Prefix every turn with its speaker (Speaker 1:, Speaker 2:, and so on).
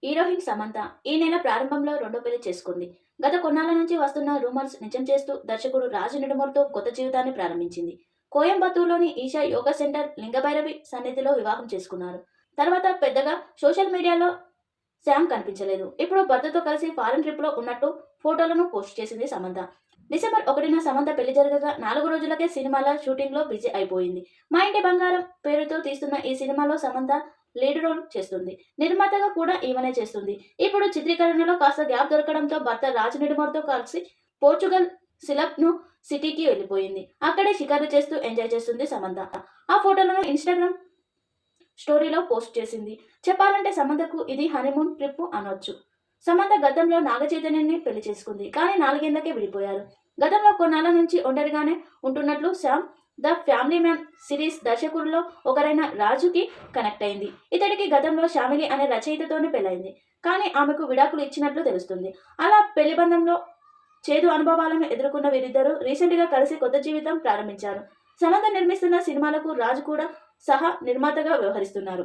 Speaker 1: Heroine Samantha ఈ నెల ప్రారంభంలో రెండో పెళ్లి చేసుకుంది. గత కొన్నాళ్ల నుంచి వస్తున్న రూమర్స్ నిజం చేస్తూ దర్శకుడు రాజు నిడుమర్తో కొత్త జీవితాన్ని ప్రారంభించింది. కోయంబత్తూరులోని ఈషా యోగా సెంటర్ లింగభైరవి సన్నిధిలో వివాహం చేసుకున్నారు. తర్వాత పెద్దగా సోషల్ మీడియాలో శామ్ కనిపించలేదు. ఇప్పుడు భర్తతో కలిసి ఫారెన్ ట్రిప్లో ఉన్నట్టు ఫోటోలను పోస్ట్ చేసింది సమంత. డిసెంబర్ 1న సమంత పెళ్లి జరగగా 4 రోజులకే సినిమాల షూటింగ్లో బిజీ అయిపోయింది. మా ఇంటి బంగారం పేరుతో తీస్తున్న ఈ సినిమాలో సమంత లీడ్ రోల్ చేస్తుంది. నిర్మాతగా కూడా ఈమెనే చేస్తుంది. ఇప్పుడు చిత్రీకరణలో కాస్త గ్యాప్ దొరకడంతో భర్త రాజ్ నిడుమర్తో కలిసి పోర్చుగల్ సిలబ్ను సిటీకి వెళ్ళిపోయింది. అక్కడే షికారు చేస్తూ ఎంజాయ్ చేస్తుంది సమంత. ఆ ఫోటోలను ఇన్స్టాగ్రామ్ స్టోరీలో పోస్ట్ చేసింది. చెప్పాలంటే సమంతకు ఇది హనీమూన్ ట్రిప్ అనొచ్చు. సమంత గతంలో నాగ చైతన్యని పెళ్లి చేసుకుంది. కానీ 4 ఏళ్లకే విడిపోయారు. గతంలో కొన్నాళ్ల నుంచి ఒంటరిగానే ఉంటున్నట్లు Shyam the family man series దర్శకుల్లో ఒకరైన రాజుకి కనెక్ట్ అయింది. ఇతడికి గతంలో శ్యామిలి అనే రచయితతోనే పెళ్లైంది. కానీ ఆమెకు విడాకులు ఇచ్చినట్లు తెలుస్తుంది. అలా పెళ్లి బంధంలో చేదు అనుభవాలను ఎదుర్కొన్న వీరిద్దరూ రీసెంట్గా కలిసి కొత్త జీవితం ప్రారంభించారు. సమంత నిర్మిస్తున్న సినిమాలకు రాజు కూడా సహా నిర్మాతగా వ్యవహరిస్తున్నారు.